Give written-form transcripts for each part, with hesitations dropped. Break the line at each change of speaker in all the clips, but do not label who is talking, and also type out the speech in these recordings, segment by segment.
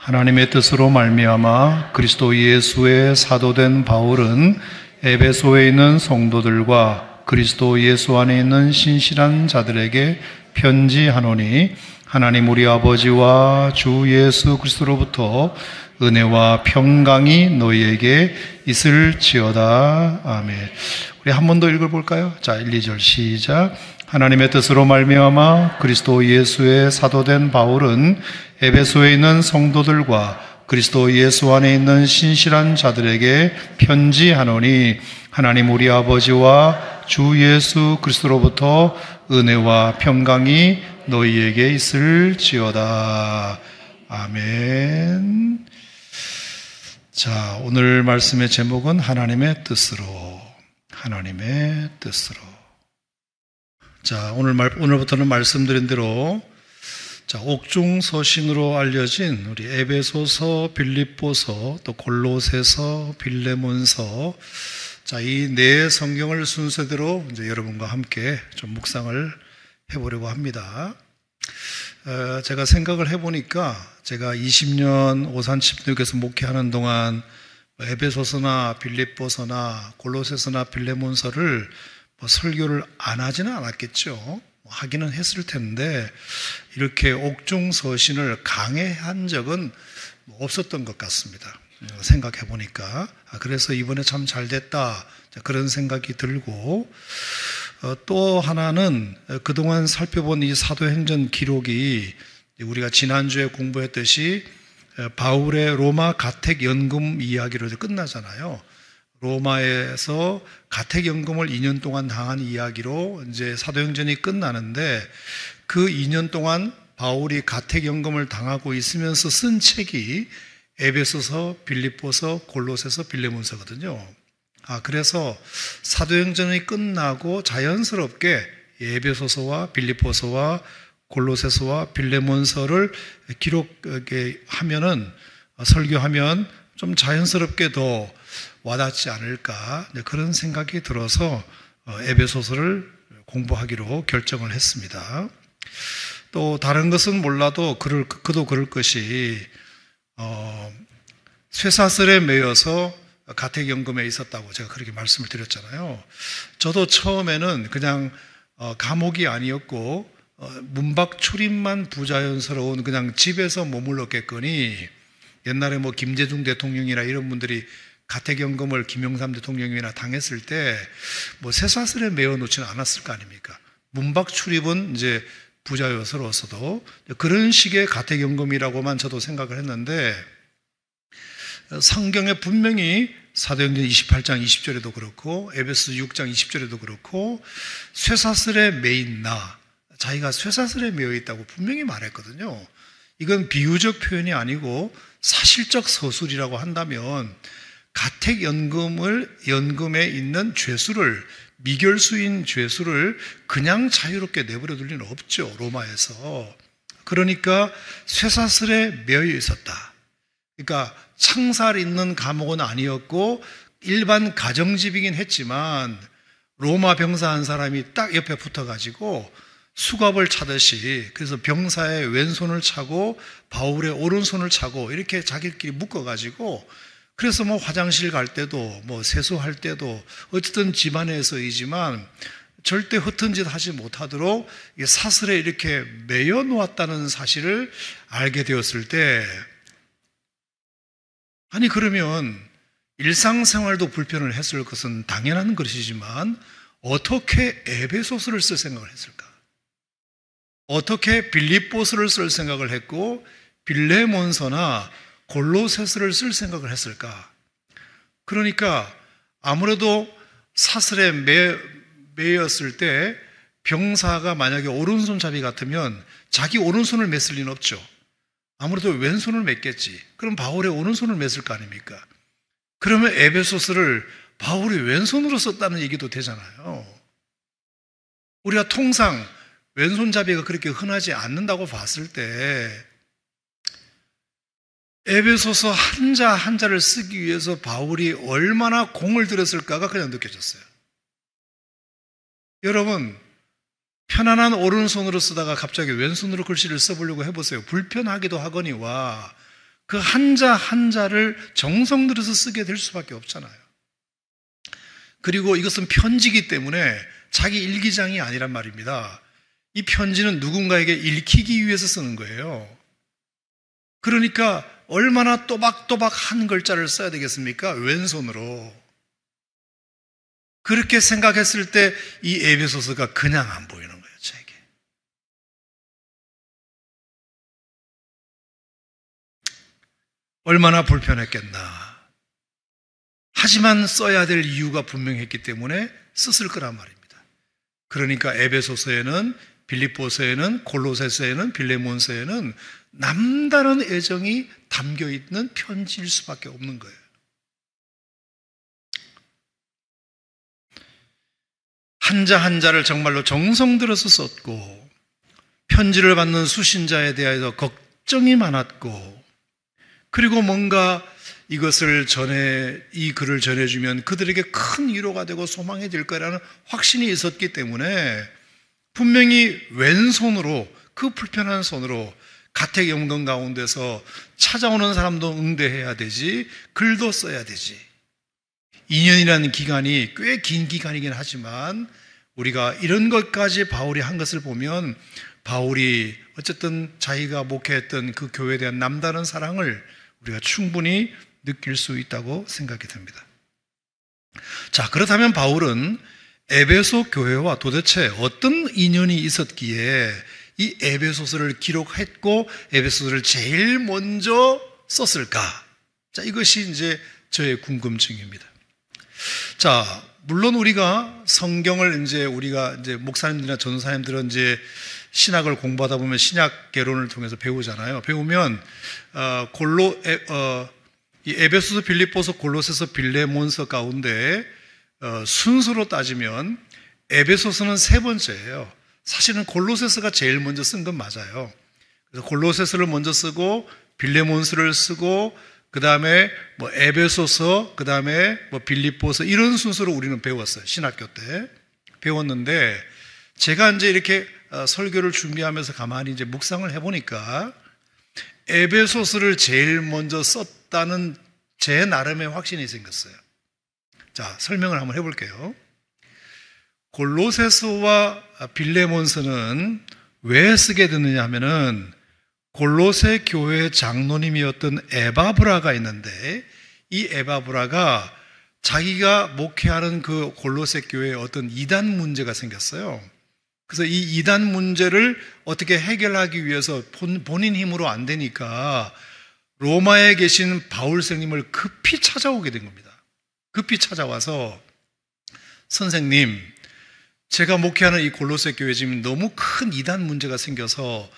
하나님의 뜻으로 말미암아 그리스도 예수의 사도된 바울은 에베소에 있는 성도들과 그리스도 예수 안에 있는 신실한 자들에게 편지하노니 하나님 우리 아버지와 주 예수 그리스도로부터 은혜와 평강이 너희에게 있을지어다. 아멘. 우리 한 번 더 읽어볼까요? 자, 1, 2절 시작. 하나님의 뜻으로 말미암아 그리스도 예수의 사도된 바울은 에베소에 있는 성도들과 그리스도 예수 안에 있는 신실한 자들에게 편지하노니 하나님 우리 아버지와 주 예수 그리스도로부터 은혜와 평강이 너희에게 있을지어다. 아멘. 자, 오늘 말씀의 제목은 하나님의 뜻으로. 하나님의 뜻으로. 자, 오늘부터는 말씀드린 대로 자, 옥중서신으로 알려진 우리 에베소서, 빌립보서, 또 골로새서, 빌레몬서, 자, 이 네 성경을 순서대로 이제 여러분과 함께 좀 묵상을 해보려고 합니다. 제가 생각을 해보니까 제가 20년 오산침도교에서 목회하는 동안 에베소서나 빌립보서나 골로새서나 빌레몬서를 설교를 안 하지는 않았겠죠. 하기는 했을 텐데 이렇게 옥중서신을 강해한 적은 없었던 것 같습니다. 생각해 보니까. 그래서 이번에 참 잘 됐다 그런 생각이 들고, 또 하나는 그동안 살펴본 이 사도행전 기록이 우리가 지난주에 공부했듯이 바울의 로마 가택연금 이야기로 끝나잖아요. 로마에서 가택연금을 2년 동안 당한 이야기로 이제 사도행전이 끝나는데, 그 2년 동안 바울이 가택연금을 당하고 있으면서 쓴 책이 에베소서, 빌립보서, 골로새서, 빌레몬서거든요. 그래서 사도행전이 끝나고 자연스럽게 에베소서와 빌립보서와 골로새서와 빌레몬서를 기록하면은, 설교하면 좀 자연스럽게 더 와닿지 않을까, 그런 생각이 들어서 에베소서를 공부하기로 결정을 했습니다. 또 다른 것은 몰라도 그도 그럴 것이 쇠사슬에 매여서 가택연금에 있었다고 제가 그렇게 말씀을 드렸잖아요. 저도 처음에는 그냥 감옥이 아니었고 문박 출입만 부자연스러운 그냥 집에서 머물렀겠거니, 옛날에 김대중 대통령이나 이런 분들이 가택연금을 김영삼 대통령이나 당했을 때 쇠사슬에 매어 놓지는 않았을 거 아닙니까? 문박 출입은 이제 부자여서로서도 그런 식의 가택연금이라고만 저도 생각을 했는데, 성경에 분명히 사도행전 28장 20절에도 그렇고 에베소 6장 20절에도 그렇고 쇠사슬에 매인 나, 자기가 쇠사슬에 매여 있다고 분명히 말했거든요. 이건 비유적 표현이 아니고 사실적 서술이라고 한다면 가택연금에 있는 죄수를, 미결수인 죄수를 그냥 자유롭게 내버려 둘 리는 없죠, 로마에서. 그러니까 쇠사슬에 매여 있었다. 그러니까 창살 있는 감옥은 아니었고 일반 가정집이긴 했지만 로마 병사 한 사람이 딱 옆에 붙어가지고 수갑을 차듯이, 그래서 병사의 왼손을 차고 바울의 오른손을 차고 이렇게 자기들끼리 묶어가지고, 그래서 화장실 갈 때도 세수할 때도 어쨌든 집안에서이지만 절대 허튼 짓 하지 못하도록 사슬에 이렇게 매여 놓았다는 사실을 알게 되었을 때, 아니 그러면 일상생활도 불편을 했을 것은 당연한 것이지만 어떻게 에베소서를 쓸 생각을 했을까? 어떻게 빌립보서를 쓸 생각을 했고 빌레몬서나 골로새서를 쓸 생각을 했을까? 그러니까 아무래도 사슬에 매였을 때 병사가 만약에 오른손잡이 같으면 자기 오른손을 맸을 리는 없죠. 아무래도 왼손을 맸겠지. 그럼 바울의 오른손을 맸을 거 아닙니까? 그러면 에베소서를 바울이 왼손으로 썼다는 얘기도 되잖아요. 우리가 통상 왼손잡이가 그렇게 흔하지 않는다고 봤을 때 에베소서 한자 한자를 쓰기 위해서 바울이 얼마나 공을 들였을까가 그냥 느껴졌어요. 여러분, 편안한 오른손으로 쓰다가 갑자기 왼손으로 글씨를 써보려고 해보세요. 불편하기도 하거니와 그 한자 한자를 정성 들여서 쓰게 될 수밖에 없잖아요. 그리고 이것은 편지이기 때문에 자기 일기장이 아니란 말입니다. 이 편지는 누군가에게 읽히기 위해서 쓰는 거예요. 그러니까 얼마나 또박또박 한 글자를 써야 되겠습니까? 왼손으로. 그렇게 생각했을 때 이 에베소서가 그냥 안 보이는 거예요, 저에게. 얼마나 불편했겠나. 하지만 써야 될 이유가 분명했기 때문에 썼을 거란 말입니다. 그러니까 에베소서에는, 빌립보서에는, 골로새서에는, 빌레몬서에는 남다른 애정이 담겨있는 편지일 수밖에 없는 거예요. 한자 한자를 정말로 정성 들여서 썼고, 편지를 받는 수신자에 대하여 걱정이 많았고, 그리고 뭔가 이것을 이 글을 전해주면 그들에게 큰 위로가 되고 소망이 될 거라는 확신이 있었기 때문에 분명히 왼손으로, 그 불편한 손으로 가택연금 가운데서 찾아오는 사람도 응대해야 되지, 글도 써야 되지. 2년이라는 기간이 꽤 긴 기간이긴 하지만 우리가 이런 것까지 바울이 한 것을 보면 바울이 어쨌든 자기가 목회했던 그 교회에 대한 남다른 사랑을 우리가 충분히 느낄 수 있다고 생각이 듭니다. 자, 그렇다면 바울은 에베소 교회와 도대체 어떤 인연이 있었기에 이 에베소서를 기록했고 에베소서를 제일 먼저 썼을까? 자, 이것이 이제 저의 궁금증입니다. 자, 물론 우리가 성경을 우리가 목사님들이나 전도사님들은 신학을 공부하다 보면 신약 개론을 통해서 배우잖아요. 배우면 이 에베소서, 빌립보서, 골로새서, 빌레몬서 가운데 순서로 따지면 에베소서는 세 번째예요. 사실은 골로새서가 제일 먼저 쓴 건 맞아요. 그래서 골로새서를 먼저 쓰고 빌레몬서를 쓰고 그 다음에 에베소서, 그 다음에 빌립보서, 이런 순서로 우리는 배웠어요. 신학교 때 배웠는데, 제가 이렇게 설교를 준비하면서 가만히 묵상을 해보니까 에베소서를 제일 먼저 썼다는 제 나름의 확신이 생겼어요. 자, 설명을 한번 해볼게요. 골로새서와 빌레몬서는 왜 쓰게 됐느냐 하면은 골로새 교회 장로님이었던 에바브라가 있는데, 이 에바브라가 자기가 목회하는 그 골로새 교회에 어떤 이단 문제가 생겼어요. 그래서 이 이단 문제를 어떻게 해결하기 위해서 본인 힘으로 안 되니까 로마에 계신 바울 선생님을 급히 찾아오게 된 겁니다. 급히 찾아와서, 선생님, 제가 목회하는 이 골로새 교회 지금 너무 큰 이단 문제가 생겨서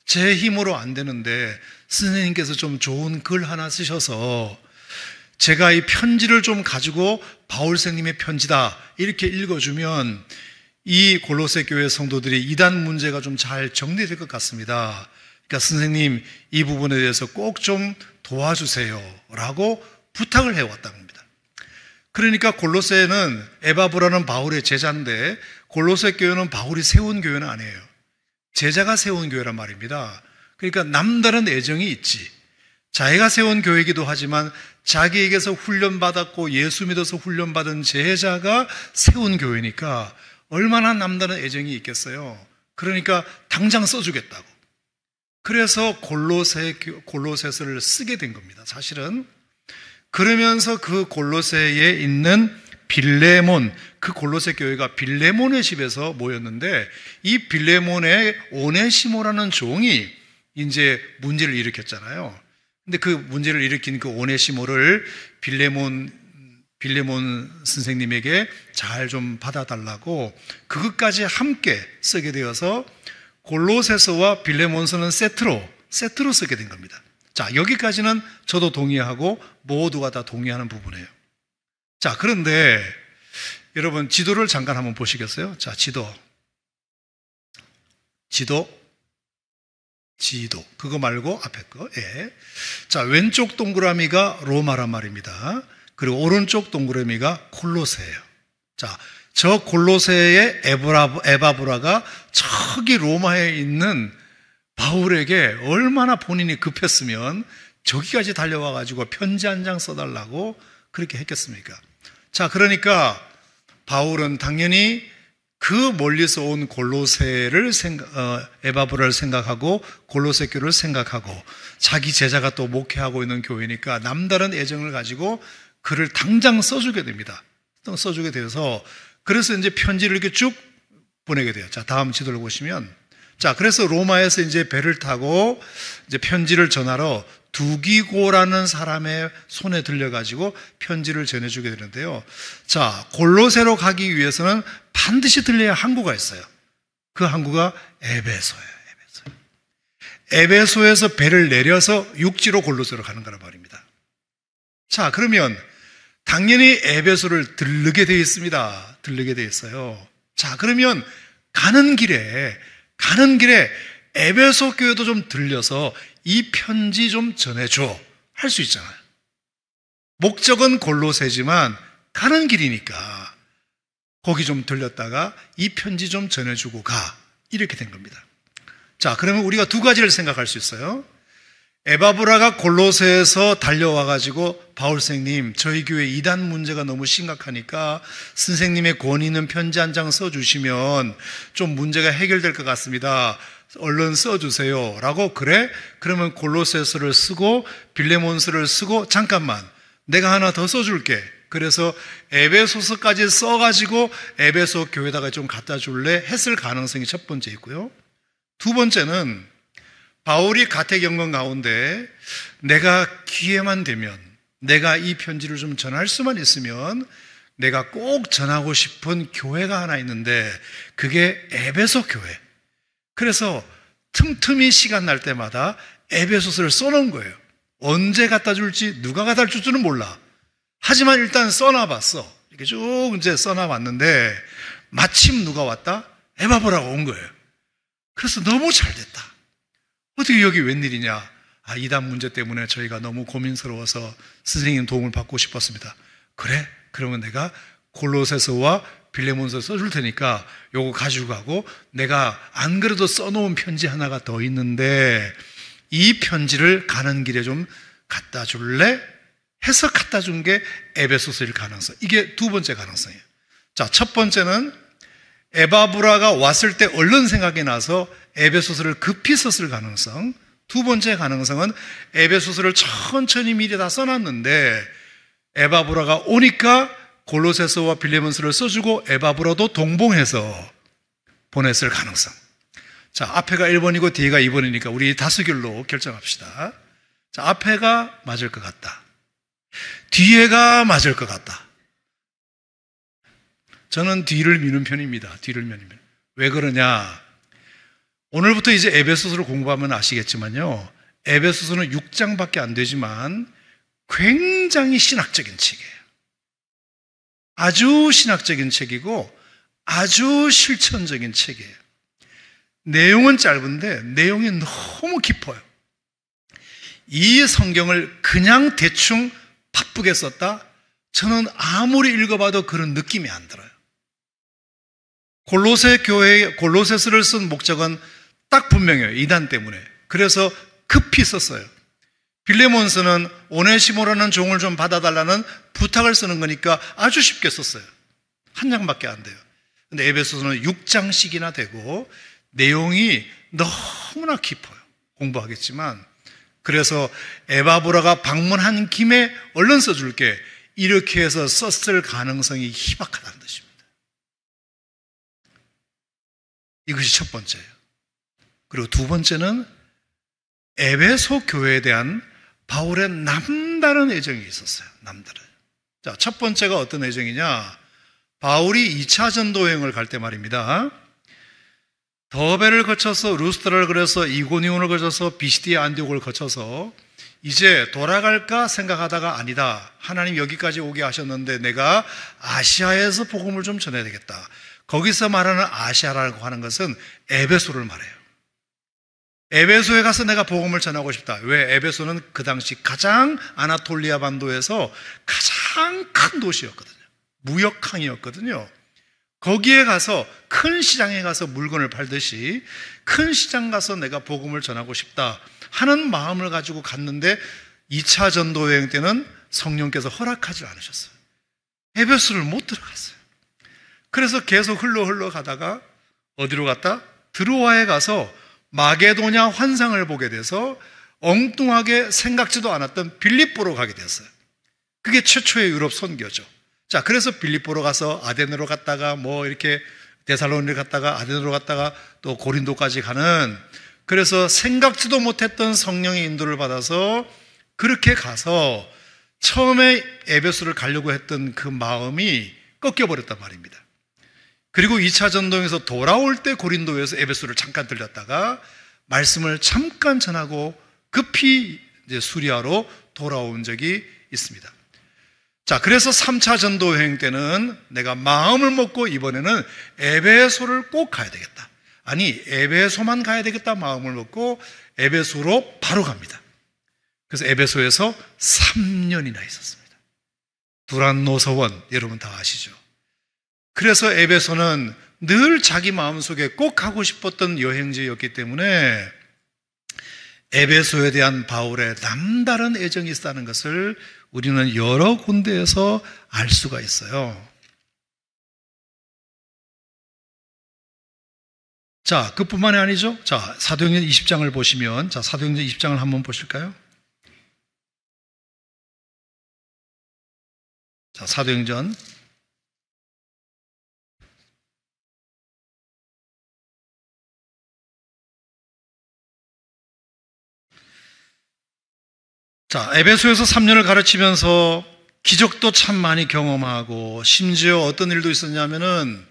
제 힘으로 안 되는데 선생님께서 좀 좋은 글 하나 쓰셔서 제가 이 편지를 좀 가지고 바울 선생님의 편지다 이렇게 읽어주면 이 골로새 교회 성도들이 이단 문제가 좀 잘 정리될 것 같습니다. 그러니까 선생님, 이 부분에 대해서 꼭 좀 도와주세요 라고 부탁을 해왔다는 겁니다. 그러니까 골로새는 에바브라는 바울의 제자인데 골로새 교회는 바울이 세운 교회는 아니에요. 제자가 세운 교회란 말입니다. 그러니까 남다른 애정이 있지. 자기가 세운 교회이기도 하지만 자기에게서 훈련받았고 예수 믿어서 훈련받은 제자가 세운 교회니까 얼마나 남다른 애정이 있겠어요. 그러니까 당장 써주겠다고. 그래서 골로새서를 쓰게 된 겁니다. 사실은. 그러면서 그 골로새에 있는 빌레몬, 그 골로새 교회가 빌레몬의 집에서 모였는데, 이 빌레몬의 오네시모라는 종이 이제 문제를 일으켰잖아요. 근데 그 문제를 일으킨 그 오네시모를 빌레몬 선생님에게 잘 좀 받아달라고 그것까지 함께 쓰게 되어서 골로새서와 빌레몬서는 세트로 쓰게 된 겁니다. 자, 여기까지는 저도 동의하고 모두가 다 동의하는 부분이에요. 자, 그런데 여러분 지도를 잠깐 한번 보시겠어요? 자, 지도. 그거 말고 앞에 거. 예. 자, 왼쪽 동그라미가 로마란 말입니다. 그리고 오른쪽 동그라미가 골로새예요. 자, 저 골로새의 에바브라가 저기 로마에 있는 바울에게 얼마나 본인이 급했으면 저기까지 달려와가지고 편지 한 장 써달라고 그렇게 했겠습니까? 자, 그러니까 바울은 당연히 그 멀리서 온 골로새를 에바브라를 생각하고 골로새 교를 생각하고 자기 제자가 또 목회하고 있는 교회니까 남다른 애정을 가지고 글을 당장 써주게 됩니다. 써주게 되어서 그래서 이제 편지를 이렇게 쭉 보내게 돼요. 자, 다음 지도를 보시면, 자, 그래서 로마에서 이제 배를 타고 이제 편지를 전하러 두기고라는 사람의 손에 들려가지고 편지를 전해주게 되는데요. 자, 골로새로 가기 위해서는 반드시 들려야 항구가 있어요. 그 항구가 에베소예요. 에베소에서 배를 내려서 육지로 골로새로 가는 거란 말입니다. 자, 그러면 당연히 에베소를 들르게 되어 있습니다. 들르게 되어 있어요. 자, 그러면 가는 길에 에베소 교회도 좀 들려서 이 편지 좀 전해줘 할 수 있잖아요. 목적은 골로새지만 가는 길이니까 거기 좀 들렸다가 이 편지 좀 전해주고 가, 이렇게 된 겁니다. 자, 그러면 우리가 두 가지를 생각할 수 있어요. 에바브라가 골로새에서 달려와가지고 바울 선생님, 저희 교회 이단 문제가 너무 심각하니까 선생님의 권위 있는 편지 한 장 써주시면 좀 문제가 해결될 것 같습니다. 얼른 써주세요 라고. 그래? 그러면 골로새서를 쓰고 빌레몬서를 쓰고, 잠깐만, 내가 하나 더 써줄게. 그래서 에베소서까지 써가지고 에베소 교회에다가 좀 갖다 줄래? 했을 가능성이 첫 번째 있고요. 두 번째는 바울이 가택연금 가운데 내가 기회만 되면, 내가 이 편지를 좀 전할 수만 있으면 내가 꼭 전하고 싶은 교회가 하나 있는데 그게 에베소 교회. 그래서 틈틈이 시간 날 때마다 에베소서를 써놓은 거예요. 언제 갖다 줄지, 누가 갖다 줄지는 몰라. 하지만 일단 써놔봤어. 이렇게 쭉 이제 써놔봤는데 마침 누가 왔다? 에바브라가 온 거예요. 그래서 너무 잘 됐다. 어떻게 여기 웬일이냐? 아, 이단 문제 때문에 저희가 너무 고민스러워서 선생님 도움을 받고 싶었습니다. 그래? 그러면 내가 골로새서와 빌레몬서 써줄 테니까 요거 가지고 가고, 내가 안 그래도 써놓은 편지 하나가 더 있는데 이 편지를 가는 길에 좀 갖다 줄래? 해서 갖다 준 게 에베소서일 가능성. 이게 두 번째 가능성이에요. 자, 첫 번째는 에바브라가 왔을 때 얼른 생각이 나서 에베소서를 급히 썼을 가능성. 두 번째 가능성은 에베소서를 천천히 미리 다 써놨는데 에바브라가 오니까 골로새서와 빌레몬서를 써주고 에바브라도 동봉해서 보냈을 가능성. 자, 앞에가 1번이고 뒤에가 2번이니까 우리 다수결로 결정합시다. 자, 앞에가 맞을 것 같다. 뒤에가 맞을 것 같다. 저는 뒤를 미는 편입니다. 뒤를 미는 편. 왜 그러냐? 오늘부터 이제 에베소서를 공부하면 아시겠지만요, 에베소서는 6장밖에 안 되지만 굉장히 신학적인 책이에요. 아주 신학적인 책이고 아주 실천적인 책이에요. 내용은 짧은데 내용이 너무 깊어요. 이 성경을 그냥 대충 바쁘게 썼다? 저는 아무리 읽어봐도 그런 느낌이 안 들어요. 골로새 교회에 골로새서를 쓴 목적은 딱 분명해요. 이단 때문에. 그래서 급히 썼어요. 빌레몬서는 오네시모라는 종을 좀 받아달라는 부탁을 쓰는 거니까 아주 쉽게 썼어요. 한 장밖에 안 돼요. 근데 에베소서는 6장씩이나 되고 내용이 너무나 깊어요. 공부하겠지만. 그래서 에바브라가 방문한 김에 얼른 써줄게, 이렇게 해서 썼을 가능성이 희박하다는 뜻입니다. 이것이 첫 번째예요. 그리고 두 번째는 에베소 교회에 대한 바울의 남다른 애정이 있었어요. 남다른. 자, 첫 번째가 어떤 애정이냐? 바울이 2차 전도 여행을 갈 때 말입니다. 더베를 거쳐서 루스트라를 거쳐서 이고니온을 거쳐서 비시디아 안디옥을 거쳐서 이제 돌아갈까 생각하다가 아니다. 하나님 여기까지 오게 하셨는데 내가 아시아에서 복음을 좀 전해야 되겠다. 거기서 말하는 아시아라고 하는 것은 에베소를 말해요. 에베소에 가서 내가 복음을 전하고 싶다. 왜? 에베소는 그 당시 가장 아나톨리아 반도에서 가장 큰 도시였거든요. 무역항이었거든요. 거기에 가서 큰 시장에 가서 물건을 팔듯이 큰 시장 가서 내가 복음을 전하고 싶다 하는 마음을 가지고 갔는데 2차 전도 여행 때는 성령께서 허락하지 않으셨어요. 에베소를 못 들어갔어요. 그래서 계속 흘러 가다가 어디로 갔다? 드로아에 가서 마게도냐 환상을 보게 돼서 엉뚱하게 생각지도 않았던 빌립보로 가게 되었어요. 그게 최초의 유럽 선교죠. 자, 그래서 빌립보로 가서 아데네로 갔다가 이렇게 데살로니를 갔다가 아데네로 갔다가 또 고린도까지 가는, 그래서 생각지도 못했던 성령의 인도를 받아서 그렇게 가서 처음에 에베소를 가려고 했던 그 마음이 꺾여버렸단 말입니다. 그리고 2차 전도에서 돌아올 때 고린도에서 에베소를 잠깐 들렸다가 말씀을 잠깐 전하고 급히 이제 수리아로 돌아온 적이 있습니다. 자, 그래서 3차 전도 여행 때는 내가 마음을 먹고 이번에는 에베소를 꼭 가야 되겠다. 아니, 에베소만 가야 되겠다 마음을 먹고 에베소로 바로 갑니다. 그래서 에베소에서 3년이나 있었습니다. 두란노 서원, 여러분 다 아시죠? 그래서 에베소는 늘 자기 마음속에 꼭 가고 싶었던 여행지였기 때문에 에베소에 대한 바울의 남다른 애정이 있다는 것을 우리는 여러 군데에서 알 수가 있어요. 자, 그뿐만이 아니죠. 자, 사도행전 20장을 보시면, 자, 사도행전 20장을 한번 보실까요? 자, 사도행전 자, 에베소에서 3년을 가르치면서 기적도 참 많이 경험하고, 심지어 어떤 일도 있었냐면은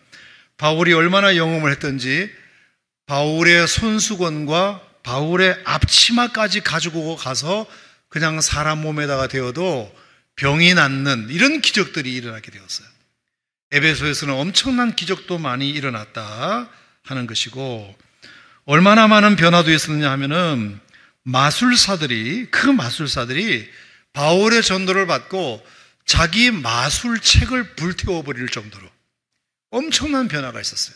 바울이 얼마나 영험을 했던지 바울의 손수건과 바울의 앞치마까지 가지고 가서 그냥 사람 몸에다가 대어도 병이 낫는 이런 기적들이 일어나게 되었어요. 에베소에서는 엄청난 기적도 많이 일어났다 하는 것이고, 얼마나 많은 변화도 있었느냐 하면은 그 마술사들이 바울의 전도를 받고 자기 마술책을 불태워버릴 정도로 엄청난 변화가 있었어요.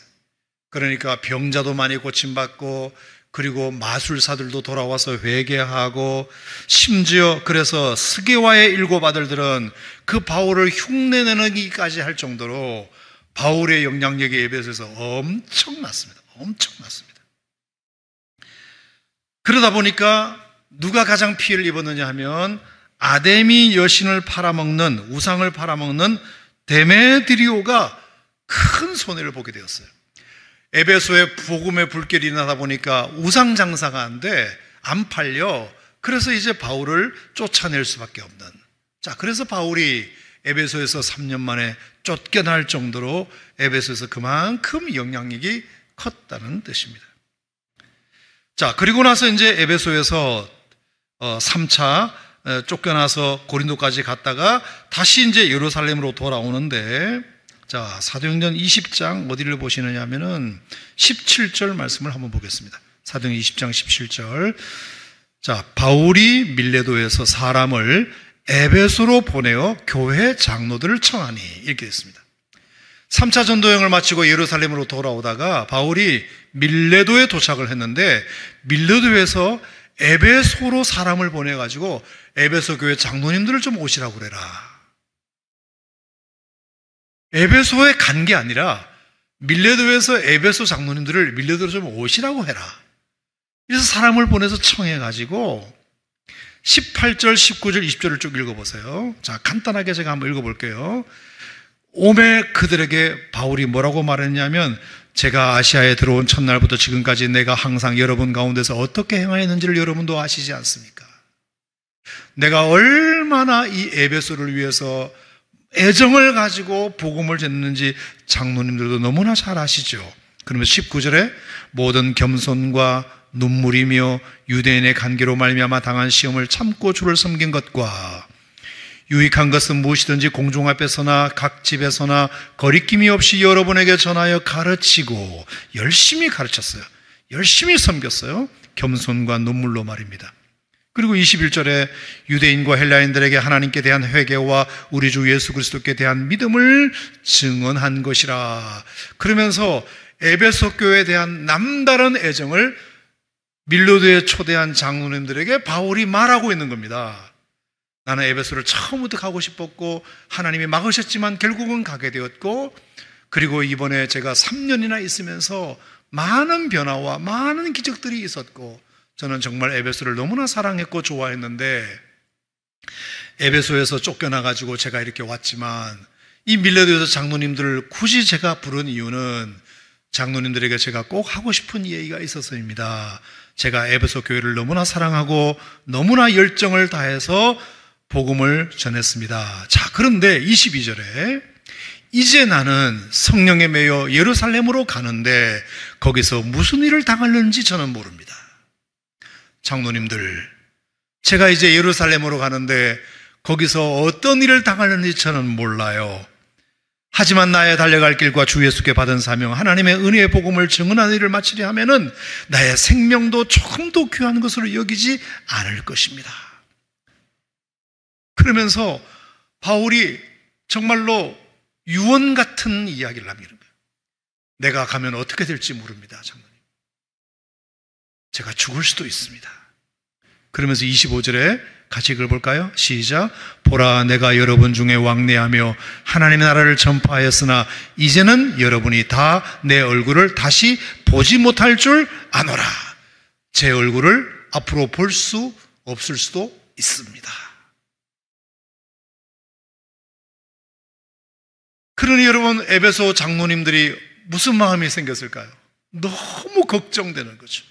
그러니까 병자도 많이 고침받고, 그리고 마술사들도 돌아와서 회개하고, 심지어 그래서 스게와의 7 아들들은 그 바울을 흉내내기까지 할 정도로 바울의 영향력이 에베소에서 엄청났습니다. 엄청났습니다. 그러다 보니까 누가 가장 피해를 입었느냐 하면 아데미 여신을 팔아먹는, 우상을 팔아먹는 데메드리오가 큰 손해를 보게 되었어요. 에베소에 복음의 불길이 일어나다 보니까 우상 장사가 안 팔려. 그래서 이제 바울을 쫓아낼 수밖에 없는. 자, 그래서 바울이 에베소에서 3년 만에 쫓겨날 정도로 에베소에서 그만큼 영향력이 컸다는 뜻입니다. 자, 그리고 나서 이제 에베소에서 3차 쫓겨나서 고린도까지 갔다가 다시 이제 예루살렘으로 돌아오는데, 자, 사도행전 20장 어디를 보시느냐 하면은 17절 말씀을 한번 보겠습니다. 사도행전 20장 17절. 자, 바울이 밀레도에서 사람을 에베소로 보내어 교회 장로들을 청하니, 이렇게 됐습니다. 3차 전도여행을 마치고 예루살렘으로 돌아오다가 바울이 밀레도에 도착을 했는데, 밀레도에서 에베소로 사람을 보내가지고 에베소 교회 장로님들을 좀 오시라고 그래라. 에베소에 간 게 아니라 밀레도에서 에베소 장로님들을 밀레도로 좀 오시라고 해라. 그래서 사람을 보내서 청해가지고 18절, 19절, 20절을 쭉 읽어보세요. 자, 간단하게 제가 한번 읽어볼게요. 오매 그들에게 바울이 뭐라고 말했냐면, 제가 아시아에 들어온 첫날부터 지금까지 내가 항상 여러분 가운데서 어떻게 행하였는지를 여러분도 아시지 않습니까? 내가 얼마나 이 에베소를 위해서 애정을 가지고 복음을 전했는지 장로님들도 너무나 잘 아시죠. 그러면 19절에 모든 겸손과 눈물이며 유대인의 관계로 말미암아 당한 시험을 참고 주를 섬긴 것과 유익한 것은 무엇이든지 공중 앞에서나 각 집에서나 거리낌이 없이 여러분에게 전하여 가르치고, 열심히 가르쳤어요. 열심히 섬겼어요. 겸손과 눈물로 말입니다. 그리고 21절에 유대인과 헬라인들에게 하나님께 대한 회개와 우리 주 예수 그리스도께 대한 믿음을 증언한 것이라. 그러면서 에베소 교회에 대한 남다른 애정을 밀레도에 초대한 장로님들에게 바울이 말하고 있는 겁니다. 나는 에베소를 처음부터 가고 싶었고 하나님이 막으셨지만 결국은 가게 되었고, 그리고 이번에 제가 3년이나 있으면서 많은 변화와 많은 기적들이 있었고, 저는 정말 에베소를 너무나 사랑했고 좋아했는데, 에베소에서 쫓겨나가지고 제가 이렇게 왔지만, 이 밀레도에서 장로님들을 굳이 제가 부른 이유는 장로님들에게 제가 꼭 하고 싶은 얘기가 있어서입니다. 제가 에베소 교회를 너무나 사랑하고 너무나 열정을 다해서 복음을 전했습니다. 자, 그런데 22절에 이제 나는 성령에 매여 예루살렘으로 가는데 거기서 무슨 일을 당하는지 저는 모릅니다. 장로님들, 제가 이제 예루살렘으로 가는데 거기서 어떤 일을 당하는지 저는 몰라요. 하지만 나의 달려갈 길과 주 예수께 받은 사명, 하나님의 은혜의 복음을 증언하는 일을 마치려 하면은 나의 생명도 조금도 귀한 것으로 여기지 않을 것입니다. 그러면서 바울이 정말로 유언 같은 이야기를 합니다. 내가 가면 어떻게 될지 모릅니다, 장로님. 제가 죽을 수도 있습니다. 그러면서 25절에 같이 읽어볼까요? 시작. 보라, 내가 여러분 중에 왕래하며 하나님의 나라를 전파하였으나 이제는 여러분이 다 내 얼굴을 다시 보지 못할 줄 아노라. 제 얼굴을 앞으로 볼 수 없을 수도 있습니다. 그러니 여러분, 에베소 장로님들이 무슨 마음이 생겼을까요? 너무 걱정되는 거죠.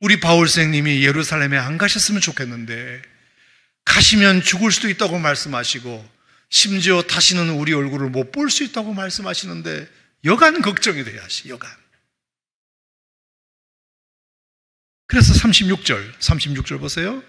우리 바울 선생님이 예루살렘에 안 가셨으면 좋겠는데 가시면 죽을 수도 있다고 말씀하시고 심지어 다시는 우리 얼굴을 못 볼 수 있다고 말씀하시는데 여간 걱정이 돼야 하시, 여간. 그래서 36절 보세요.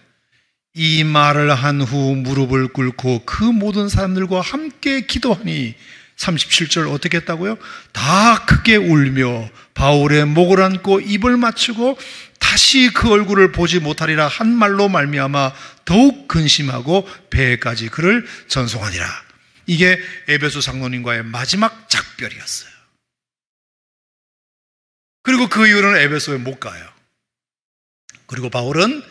이 말을 한 후 무릎을 꿇고 그 모든 사람들과 함께 기도하니 37절 어떻게 했다고요? 다 크게 울며 바울의 목을 안고 입을 맞추고 다시 그 얼굴을 보지 못하리라 한 말로 말미암아 더욱 근심하고 배에까지 그를 전송하니라. 이게 에베소 장로님과의 마지막 작별이었어요. 그리고 그 이후로는 에베소에 못 가요. 그리고 바울은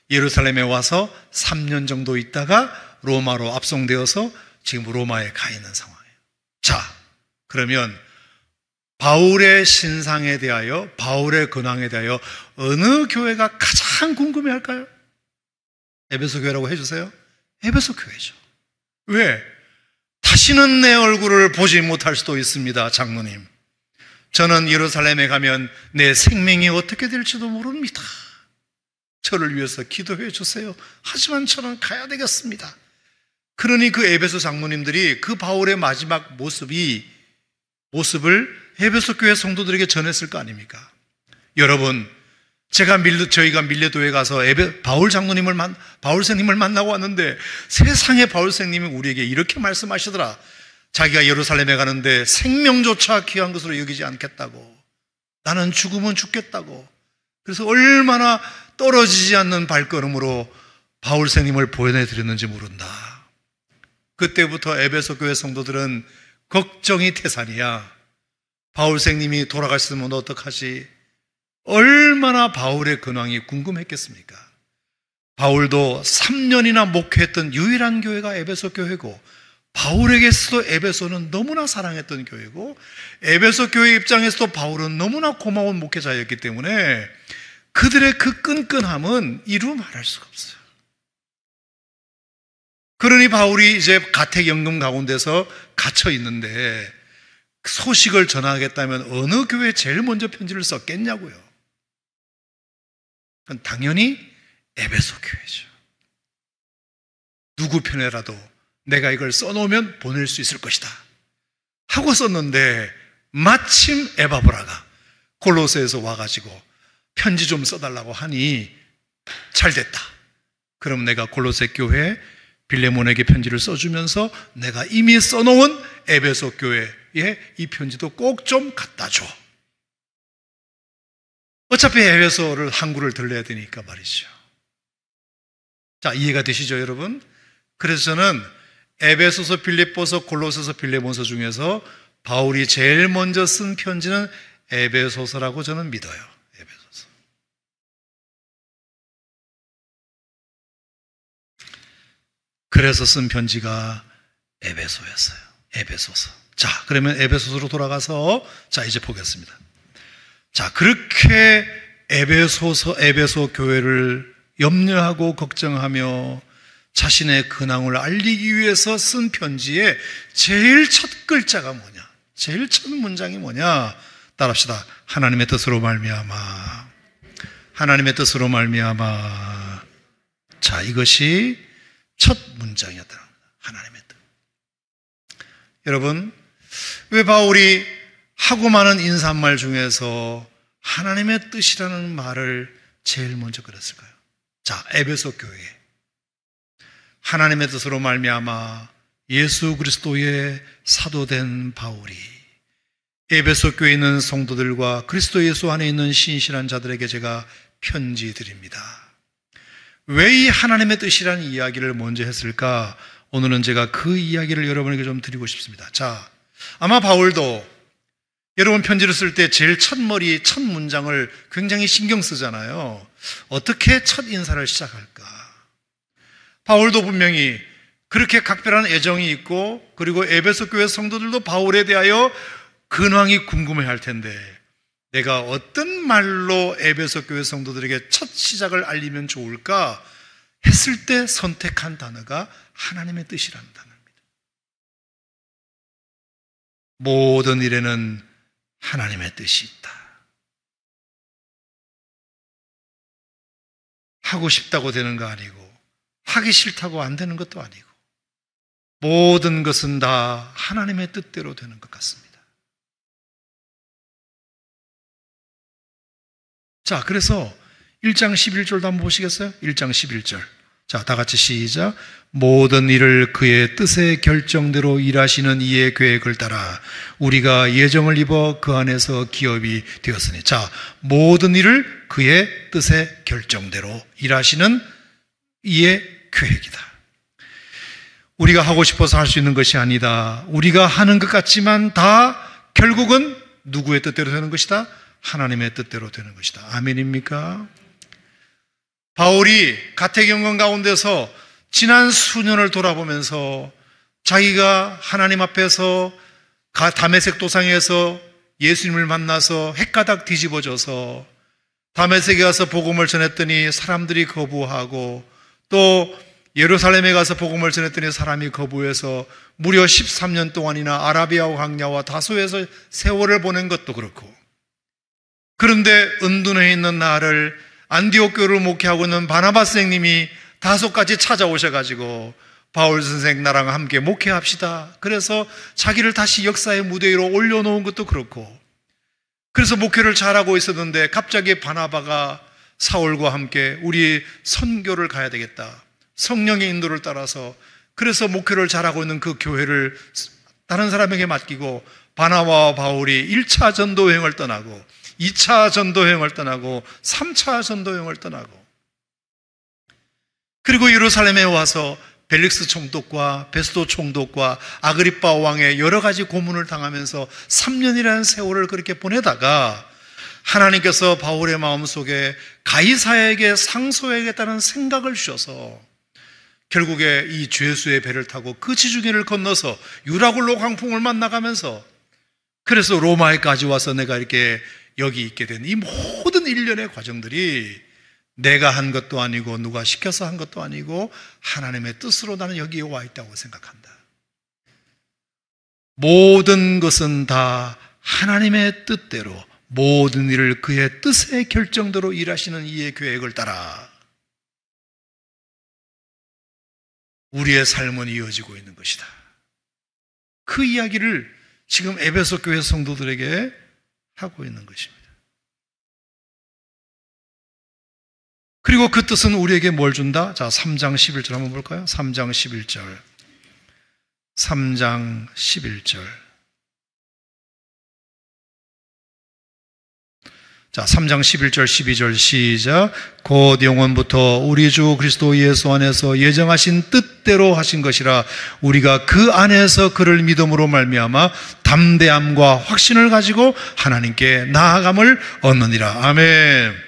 예루살렘에 와서 3년 정도 있다가 로마로 압송되어서 지금 로마에 가 있는 상황이에요. 자, 그러면 바울의 신상에 대하여, 바울의 근황에 대하여 어느 교회가 가장 궁금해할까요? 에베소 교회라고 해주세요. 에베소 교회죠. 왜? 다시는 내 얼굴을 보지 못할 수도 있습니다, 장로님. 저는 예루살렘에 가면 내 생명이 어떻게 될지도 모릅니다. 저를 위해서 기도해 주세요. 하지만 저는 가야 되겠습니다. 그러니 그 에베소 장로님들이 그 바울의 마지막 모습을 에베소 교회 성도들에게 전했을 거 아닙니까? 여러분, 저희가 밀레도에 가서 바울 선생님을 만나고 왔는데 세상에 바울 선생님이 우리에게 이렇게 말씀하시더라. 자기가 예루살렘에 가는데 생명조차 귀한 것으로 여기지 않겠다고. 나는 죽으면 죽겠다고. 그래서 얼마나 떨어지지 않는 발걸음으로 바울 선생님을 보여내드렸는지 모른다. 그때부터 에베소 교회 성도들은 걱정이 태산이야. 바울 선생님이 돌아가셨으면 어떡하지? 얼마나 바울의 근황이 궁금했겠습니까? 바울도 3년이나 목회했던 유일한 교회가 에베소 교회고, 바울에게서도 에베소는 너무나 사랑했던 교회고, 에베소 교회 입장에서도 바울은 너무나 고마운 목회자였기 때문에 그들의 그 끈끈함은 이루 말할 수가 없어요. 그러니 바울이 이제 가택연금 가운데서 갇혀 있는데 소식을 전하겠다면 어느 교회에 제일 먼저 편지를 썼겠냐고요. 그건 당연히 에베소 교회죠. 누구 편에라도 내가 이걸 써놓으면 보낼 수 있을 것이다 하고 썼는데 마침 에바브라가 골로새에서 와가지고 편지 좀 써달라고 하니 잘 됐다. 그럼 내가 골로새 교회에 빌레몬에게 편지를 써주면서 내가 이미 써놓은 에베소 교회에 이 편지도 꼭 좀 갖다 줘. 어차피 에베소를 항구를 들려야 되니까 말이죠. 자, 이해가 되시죠, 여러분? 그래서 저는 에베소서, 빌립보서, 골로새서, 빌레몬서 중에서 바울이 제일 먼저 쓴 편지는 에베소서라고 저는 믿어요. 에베소서. 그래서 쓴 편지가 에베소였어요. 에베소서. 자, 그러면 에베소서로 돌아가서 자, 이제 보겠습니다. 자, 그렇게 에베소 교회를 염려하고 걱정하며 자신의 근황을 알리기 위해서 쓴 편지의 제일 첫 글자가 뭐냐? 제일 첫 문장이 뭐냐? 따라합시다. 하나님의 뜻으로 말미암아. 하나님의 뜻으로 말미암아. 자, 이것이 첫 문장이었다. 하나님의 뜻. 여러분, 왜 바울이 하고 많은 인사말 중에서 하나님의 뜻이라는 말을 제일 먼저 그랬을까요? 자, 에베소 교회에 하나님의 뜻으로 말미암아 예수 그리스도의 사도된 바울이 에베소 교회에 있는 성도들과 그리스도 예수 안에 있는 신실한 자들에게 제가 편지 드립니다. 왜 이 하나님의 뜻이라는 이야기를 먼저 했을까? 오늘은 제가 그 이야기를 여러분에게 좀 드리고 싶습니다. 자, 아마 바울도 여러분 편지를 쓸 때 제일 첫 문장을 굉장히 신경 쓰잖아요. 어떻게 첫 인사를 시작할까? 바울도 분명히 그렇게 각별한 애정이 있고, 그리고 에베소 교회 성도들도 바울에 대하여 근황이 궁금해 할 텐데, 내가 어떤 말로 에베소 교회 성도들에게 첫 시작을 알리면 좋을까 했을 때 선택한 단어가 하나님의 뜻이라는 단어입니다. 모든 일에는 하나님의 뜻이 있다. 하고 싶다고 되는 거 아니고, 하기 싫다고 안 되는 것도 아니고, 모든 것은 다 하나님의 뜻대로 되는 것 같습니다. 자, 그래서 1장 11절도 한번 보시겠어요? 1장 11절. 자, 다 같이 시작. 모든 일을 그의 뜻의 결정대로 일하시는 이의 계획을 따라 우리가 예정을 입어 그 안에서 기업이 되었으니. 자, 모든 일을 그의 뜻의 결정대로 일하시는 이의 계획이다. 우리가 하고 싶어서 할 수 있는 것이 아니다. 우리가 하는 것 같지만 다 결국은 누구의 뜻대로 되는 것이다? 하나님의 뜻대로 되는 것이다. 아멘입니까? 바울이 가택연금 가운데서 지난 수년을 돌아보면서 자기가 하나님 앞에서 다메섹 도상에서 예수님을 만나서 헷가닥 뒤집어져서 다메섹에 가서 복음을 전했더니 사람들이 거부하고, 또 예루살렘에 가서 복음을 전했더니 사람이 거부해서 무려 13년 동안이나 아라비아 광야와 다소에서 세월을 보낸 것도 그렇고, 그런데 은둔해 있는 나를 안디옥 교회를 목회하고 있는 바나바 선생님이 다소까지 찾아오셔가지고 바울 선생 나랑 함께 목회합시다. 그래서 자기를 다시 역사의 무대 위로 올려놓은 것도 그렇고, 그래서 목회를 잘하고 있었는데 갑자기 바나바가 사울과 함께 우리 선교를 가야 되겠다, 성령의 인도를 따라서, 그래서 목회를 잘하고 있는 그 교회를 다른 사람에게 맡기고 바나바와 바울이 1차 전도여행을 떠나고 2차 전도여행을 떠나고 3차 전도여행을 떠나고, 그리고 예루살렘에 와서 벨릭스 총독과 베스도 총독과 아그리빠 왕의 여러 가지 고문을 당하면서 3년이라는 세월을 그렇게 보내다가 하나님께서 바울의 마음속에 가이사에게 상소해야겠다는 생각을 주셔서 결국에 이 죄수의 배를 타고 그 지중해를 건너서 유라굴로 광풍을 만나가면서, 그래서 로마에까지 와서 내가 이렇게 여기 있게 된 이 모든 일련의 과정들이 내가 한 것도 아니고 누가 시켜서 한 것도 아니고 하나님의 뜻으로 나는 여기에 와 있다고 생각한다. 모든 것은 다 하나님의 뜻대로, 모든 일을 그의 뜻의 결정대로 일하시는 이의 계획을 따라 우리의 삶은 이어지고 있는 것이다. 그 이야기를 지금 에베소 교회 성도들에게 하고 있는 것입니다. 그리고 그 뜻은 우리에게 뭘 준다? 자, 3장 11절 한번 볼까요? 3장 11절. 3장 11절. 자, 3장 11절 12절 시작. 곧 영원부터 우리 주 그리스도 예수 안에서 예정하신 뜻대로 하신 것이라 우리가 그 안에서 그를 믿음으로 말미암아 담대함과 확신을 가지고 하나님께 나아감을 얻느니라. 아멘.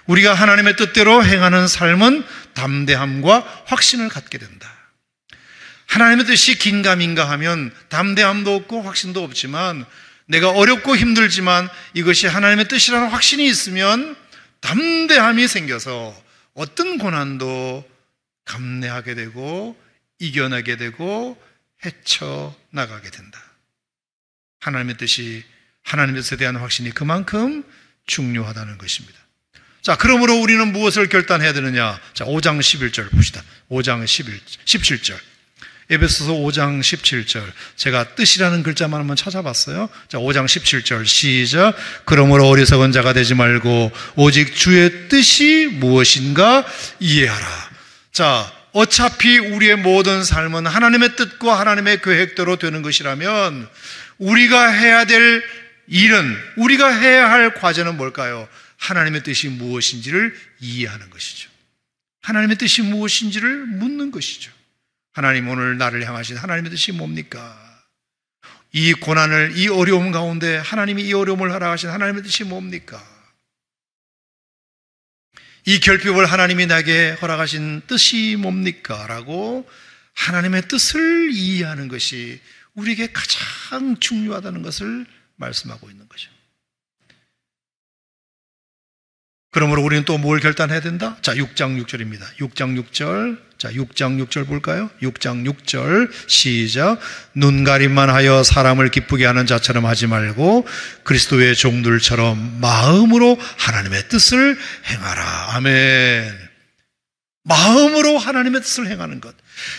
우리가 하나님의 뜻대로 행하는 삶은 담대함과 확신을 갖게 된다. 하나님의 뜻이 긴가민가 하면 담대함도 없고 확신도 없지만, 내가 어렵고 힘들지만 이것이 하나님의 뜻이라는 확신이 있으면 담대함이 생겨서 어떤 고난도 감내하게 되고 이겨내게 되고 헤쳐나가게 된다. 하나님의 뜻이, 하나님의 뜻에 대한 확신이 그만큼 중요하다는 것입니다. 자, 그러므로 우리는 무엇을 결단해야 되느냐? 자, 5장 11절 봅시다. 5장 17절. 에베소서 5장 17절. 제가 뜻이라는 글자만 한번 찾아봤어요. 자, 5장 17절 시작. 그러므로 어리석은 자가 되지 말고 오직 주의 뜻이 무엇인가 이해하라. 자, 어차피 우리의 모든 삶은 하나님의 뜻과 하나님의 계획대로 되는 것이라면 우리가 해야 될 일은, 우리가 해야 할 과제는 뭘까요? 하나님의 뜻이 무엇인지를 이해하는 것이죠. 하나님의 뜻이 무엇인지를 묻는 것이죠. 하나님, 오늘 나를 향하신 하나님의 뜻이 뭡니까? 이 고난을, 이 어려움 가운데 하나님이 이 어려움을 허락하신 하나님의 뜻이 뭡니까? 이 결핍을 하나님이 나에게 허락하신 뜻이 뭡니까? 라고 하나님의 뜻을 이해하는 것이 우리에게 가장 중요하다는 것을 말씀하고 있는 거죠. 그러므로 우리는 또 뭘 결단해야 된다? 자, 6장 6절입니다. 6장 6절. 자, 6장 6절 볼까요? 6장 6절 시작. 눈가림만 하여 사람을 기쁘게 하는 자처럼 하지 말고 그리스도의 종들처럼 마음으로 하나님의 뜻을 행하라. 아멘. 마음으로 하나님의 뜻을 행하는 것.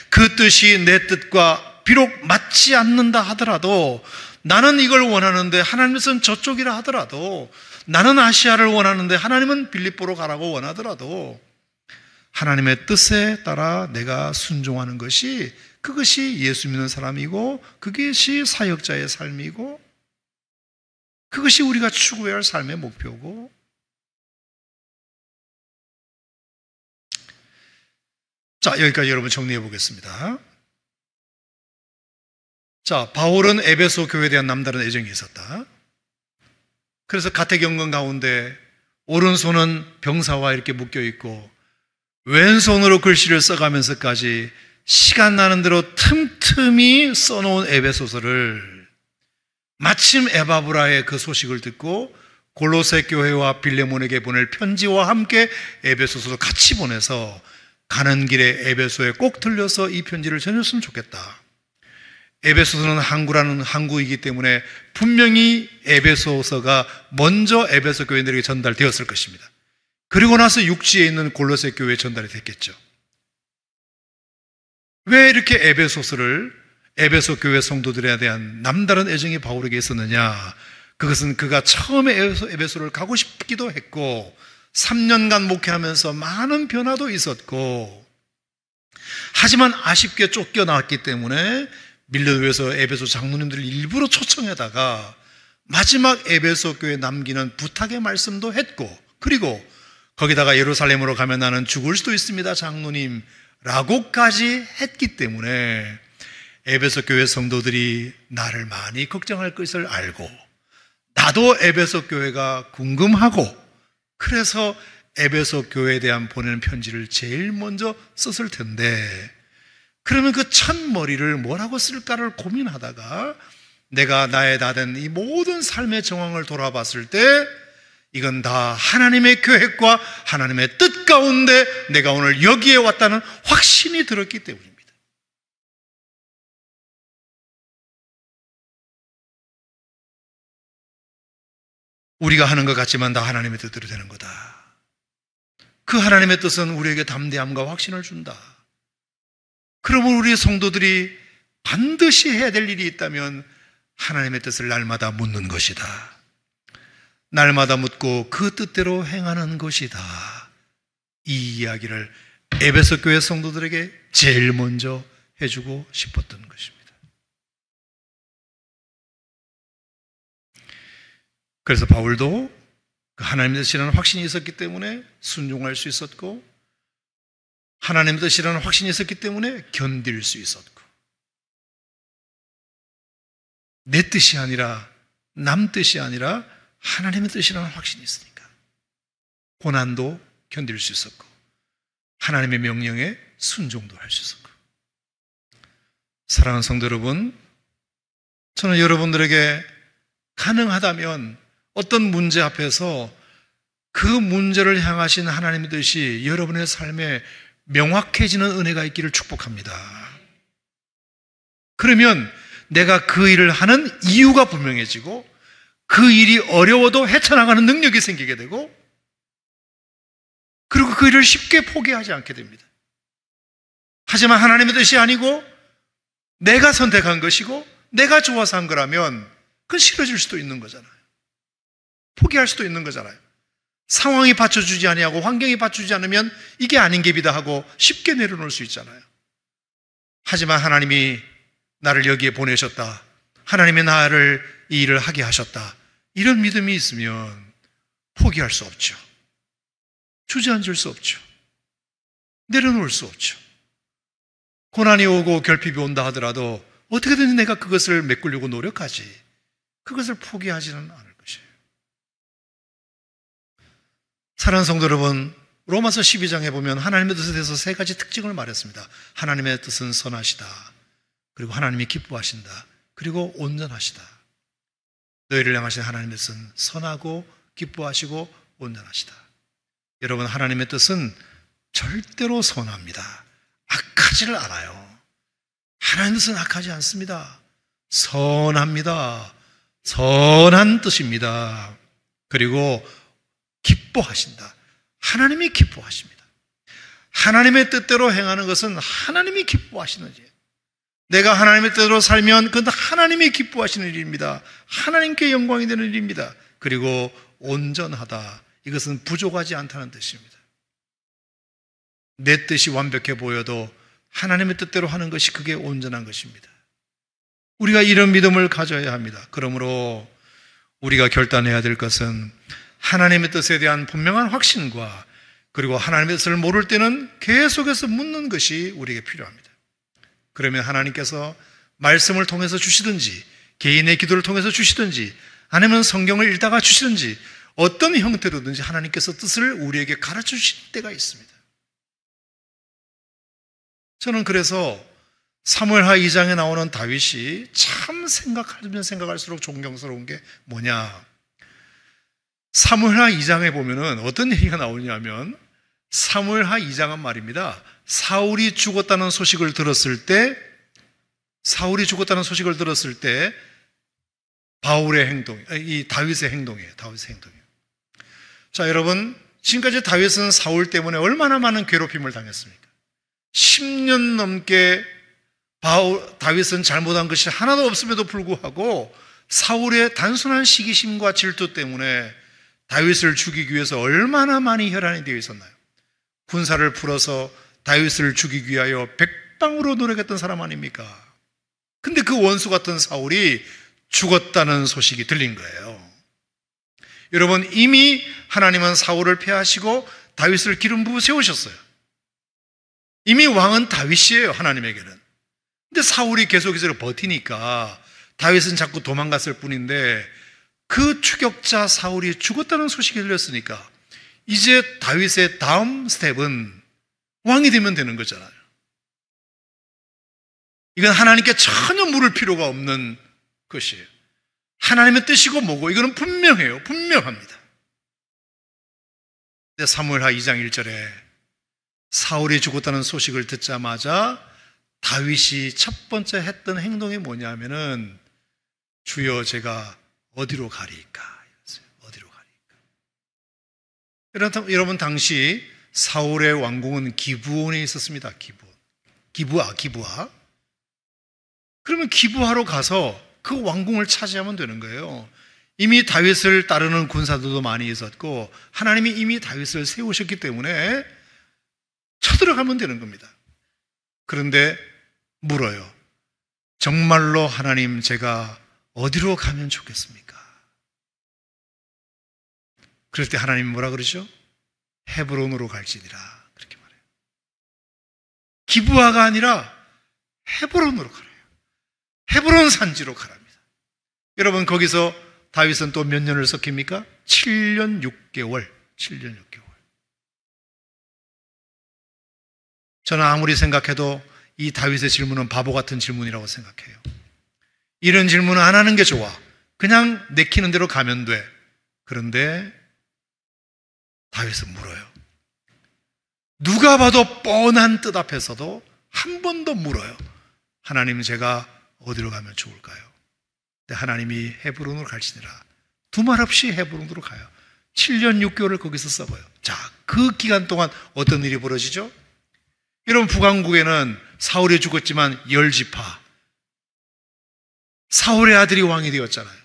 그 뜻이 내 뜻과 비록 맞지 않는다 하더라도, 나는 이걸 원하는데 하나님의 뜻은 저쪽이라 하더라도, 나는 아시아를 원하는데 하나님은 빌립보로 가라고 원하더라도 하나님의 뜻에 따라 내가 순종하는 것이, 그것이 예수 믿는 사람이고 그것이 사역자의 삶이고 그것이 우리가 추구해야 할 삶의 목표고. 자, 여기까지 여러분 정리해 보겠습니다. 자, 바울은 에베소 교회에 대한 남다른 애정이 있었다. 그래서 가택연금 가운데 오른손은 병사와 이렇게 묶여 있고 왼손으로 글씨를 써가면서까지 시간 나는 대로 틈틈이 써놓은 에베소서를 마침 에바브라의 그 소식을 듣고 골로새 교회와 빌레몬에게 보낼 편지와 함께 에베소서도 같이 보내서 가는 길에 에베소에 꼭 들려서 이 편지를 전했으면 좋겠다. 에베소서는 항구라는 항구이기 때문에 분명히 에베소서가 먼저 에베소 교인들에게 전달되었을 것입니다. 그리고 나서 육지에 있는 골로새 교회에 전달이 됐겠죠. 왜 이렇게 에베소서를 에베소 교회 성도들에 대한 남다른 애정이 바울에게 있었느냐? 그것은 그가 처음에 에베소를 가고 싶기도 했고 3년간 목회하면서 많은 변화도 있었고, 하지만 아쉽게 쫓겨나왔기 때문에 밀려드에서 에베소 장로님들을 일부러 초청해다가 마지막 에베소 교회에 남기는 부탁의 말씀도 했고, 그리고 거기다가 예루살렘으로 가면 나는 죽을 수도 있습니다 장로님 라고까지 했기 때문에 에베소 교회 성도들이 나를 많이 걱정할 것을 알고, 나도 에베소 교회가 궁금하고, 그래서 에베소 교회에 대한 보내는 편지를 제일 먼저 썼을 텐데, 그러면 그 첫 머리를 뭐라고 쓸까를 고민하다가 내가 나의 다 된 이 모든 삶의 정황을 돌아봤을 때 이건 다 하나님의 계획과 하나님의 뜻 가운데 내가 오늘 여기에 왔다는 확신이 들었기 때문입니다. 우리가 하는 것 같지만 다 하나님의 뜻대로 되는 거다. 그 하나님의 뜻은 우리에게 담대함과 확신을 준다. 그러면 우리 성도들이 반드시 해야 될 일이 있다면 하나님의 뜻을 날마다 묻는 것이다. 날마다 묻고 그 뜻대로 행하는 것이다. 이 이야기를 에베소 교회 성도들에게 제일 먼저 해주고 싶었던 것입니다. 그래서 바울도 그 하나님의 뜻이라는 확신이 있었기 때문에 순종할 수 있었고, 하나님의 뜻이라는 확신이 있었기 때문에 견딜 수 있었고, 내 뜻이 아니라 남 뜻이 아니라 하나님의 뜻이라는 확신이 있으니까 고난도 견딜 수 있었고 하나님의 명령에 순종도 할 수 있었고. 사랑하는 성도 여러분, 저는 여러분들에게 가능하다면 어떤 문제 앞에서 그 문제를 향하신 하나님의 뜻이 여러분의 삶에 명확해지는 은혜가 있기를 축복합니다. 그러면 내가 그 일을 하는 이유가 분명해지고 그 일이 어려워도 헤쳐나가는 능력이 생기게 되고 그리고 그 일을 쉽게 포기하지 않게 됩니다. 하지만 하나님의 뜻이 아니고 내가 선택한 것이고 내가 좋아서 한 거라면 그건 싫어질 수도 있는 거잖아요. 포기할 수도 있는 거잖아요. 상황이 받쳐주지 아니하고 환경이 받쳐주지 않으면 이게 아닌 깁이다 하고 쉽게 내려놓을 수 있잖아요. 하지만 하나님이 나를 여기에 보내셨다. 하나님이 나를 이 일을 하게 하셨다. 이런 믿음이 있으면 포기할 수 없죠. 주저앉을 수 없죠. 내려놓을 수 없죠. 고난이 오고 결핍이 온다 하더라도 어떻게든 내가 그것을 메꾸려고 노력하지 그것을 포기하지는 않을 것이에요. 사랑하는 성도 여러분, 로마서 12장에 보면 하나님의 뜻에 대해서 세 가지 특징을 말했습니다. 하나님의 뜻은 선하시다. 그리고 하나님이 기뻐하신다. 그리고 온전하시다. 너희를 향하신 하나님의 뜻은 선하고 기뻐하시고 온전하시다. 여러분, 하나님의 뜻은 절대로 선합니다. 악하지를 않아요. 하나님의 뜻은 악하지 않습니다. 선합니다. 선한 뜻입니다. 그리고 기뻐하신다. 하나님이 기뻐하십니다. 하나님의 뜻대로 행하는 것은 하나님이 기뻐하시는 일이에요. 내가 하나님의 뜻대로 살면 그건 하나님이 기뻐하시는 일입니다. 하나님께 영광이 되는 일입니다. 그리고 온전하다. 이것은 부족하지 않다는 뜻입니다. 내 뜻이 완벽해 보여도 하나님의 뜻대로 하는 것이 그게 온전한 것입니다. 우리가 이런 믿음을 가져야 합니다. 그러므로 우리가 결단해야 될 것은 하나님의 뜻에 대한 분명한 확신과 그리고 하나님의 뜻을 모를 때는 계속해서 묻는 것이 우리에게 필요합니다. 그러면 하나님께서 말씀을 통해서 주시든지 개인의 기도를 통해서 주시든지 아니면 성경을 읽다가 주시든지 어떤 형태로든지 하나님께서 뜻을 우리에게 가르쳐 주실 때가 있습니다. 저는 그래서 사무엘하 2장에 나오는 다윗이 참 생각하면 생각할수록 존경스러운 게 뭐냐. 사무엘하 2장에 보면은 어떤 얘기가 나오냐면 사무엘하 2장은 말입니다. 사울이 죽었다는 소식을 들었을 때 바울의 행동, 이 다윗의 행동이에요. 자, 여러분, 지금까지 다윗은 사울 때문에 얼마나 많은 괴롭힘을 당했습니까? 10년 넘게 다윗은 잘못한 것이 하나도 없음에도 불구하고 사울의 단순한 시기심과 질투 때문에 다윗을 죽이기 위해서 얼마나 많이 혈안이 되어 있었나요? 군사를 풀어서 다윗을 죽이기 위하여 백방으로 노력했던 사람 아닙니까? 근데 그 원수 같은 사울이 죽었다는 소식이 들린 거예요. 여러분, 이미 하나님은 사울을 폐하시고 다윗을 기름 부어 세우셨어요. 이미 왕은 다윗이에요, 하나님에게는. 근데 사울이 계속해서 버티니까 다윗은 자꾸 도망갔을 뿐인데 그 추격자 사울이 죽었다는 소식이 들렸으니까 이제 다윗의 다음 스텝은 왕이 되면 되는 거잖아요. 이건 하나님께 전혀 물을 필요가 없는 것이에요. 하나님의 뜻이고 뭐고 이거는 분명해요. 분명합니다. 사무엘하 2장 1절에 사울이 죽었다는 소식을 듣자마자 다윗이 첫 번째 했던 행동이 뭐냐면은 주여 제가 어디로 가리까? 어디로 가리까? 여러분, 당시 사울의 왕궁은 기브온에 있었습니다. 기브아. 그러면 기브아로 가서 그 왕궁을 차지하면 되는 거예요. 이미 다윗을 따르는 군사들도 많이 있었고 하나님이 이미 다윗을 세우셨기 때문에 쳐들어가면 되는 겁니다. 그런데 물어요. 정말로 하나님, 제가 어디로 가면 좋겠습니까? 그럴 때 하나님이 뭐라 그러죠? 헤브론으로 갈지니라, 그렇게 말해요. 기브아가 아니라 헤브론으로 가래요. 헤브론 산지로 가랍니다. 여러분, 거기서 다윗은 또 몇 년을 썩힙니까? 7년 6개월. 저는 아무리 생각해도 이 다윗의 질문은 바보 같은 질문이라고 생각해요. 이런 질문은 안 하는 게 좋아. 그냥 내키는 대로 가면 돼. 그런데 다윗은 물어요. 누가 봐도 뻔한 뜻 앞에서도 한 번 더 물어요. 하나님, 제가 어디로 가면 좋을까요? 근데 하나님이 헤브론으로 갈지니라. 두말 없이 헤브론으로 가요. 7년 6개월을 거기서 썩어요. 자, 그 기간 동안 어떤 일이 벌어지죠? 여러분, 북왕국에는 사울이 죽었지만 10지파, 사울의 아들이 왕이 되었잖아요.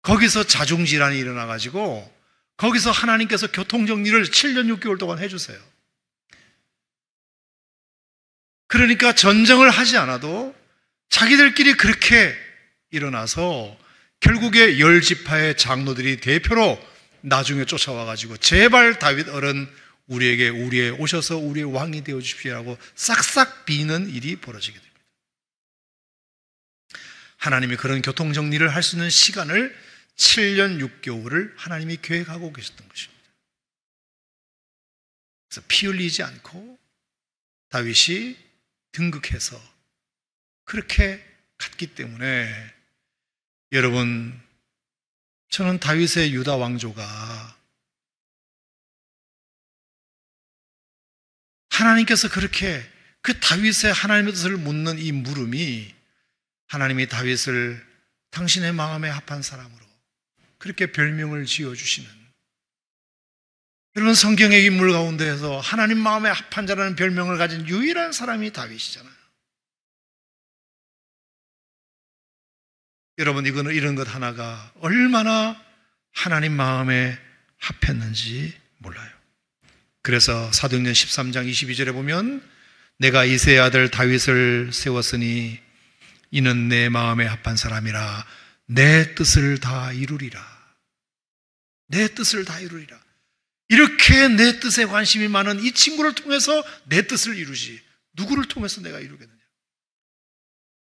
거기서 자중질환이 일어나가지고 거기서 하나님께서 교통정리를 7년 6개월 동안 해주세요. 그러니까 전쟁을 하지 않아도 자기들끼리 그렇게 일어나서 결국에 10지파의 장로들이 대표로 나중에 쫓아와가지고 제발 다윗 어른 우리에게 오셔서 우리의 왕이 되어주십시오라고 싹싹 비는 일이 벌어지게 됩니다. 하나님이 그런 교통정리를 할 수 있는 시간을 7년 6개월을 하나님이 계획하고 계셨던 것입니다. 그래서 피 흘리지 않고 다윗이 등극해서 그렇게 갔기 때문에 여러분, 저는 다윗의 유다 왕조가 하나님께서 그렇게 그 다윗의 하나님의 뜻을 묻는 이 물음이 하나님이 다윗을 당신의 마음에 합한 사람으로 그렇게 별명을 지어주시는, 여러분, 성경의 인물 가운데에서 하나님 마음에 합한 자라는 별명을 가진 유일한 사람이 다윗이잖아요. 여러분, 이런 것 하나가 얼마나 하나님 마음에 합했는지 몰라요. 그래서 사도행전 13장 22절에 보면 내가 이새의 아들 다윗을 세웠으니 이는 내 마음에 합한 사람이라 내 뜻을 다 이루리라. 내 뜻을 다 이루리라. 이렇게 내 뜻에 관심이 많은 이 친구를 통해서 내 뜻을 이루지 누구를 통해서 내가 이루겠느냐.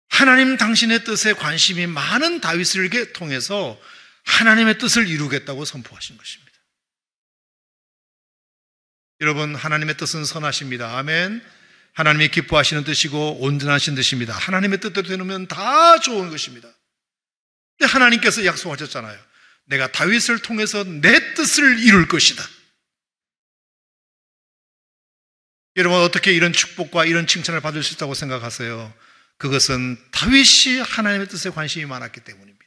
하나님 당신의 뜻에 관심이 많은 다윗을 통해서 하나님의 뜻을 이루겠다고 선포하신 것입니다. 여러분, 하나님의 뜻은 선하십니다. 아멘. 하나님이 기뻐하시는 뜻이고 온전하신 뜻입니다. 하나님의 뜻대로 되면 다 좋은 것입니다. 근데 하나님께서 약속하셨잖아요. 내가 다윗을 통해서 내 뜻을 이룰 것이다. 여러분, 어떻게 이런 축복과 이런 칭찬을 받을 수 있다고 생각하세요? 그것은 다윗이 하나님의 뜻에 관심이 많았기 때문입니다.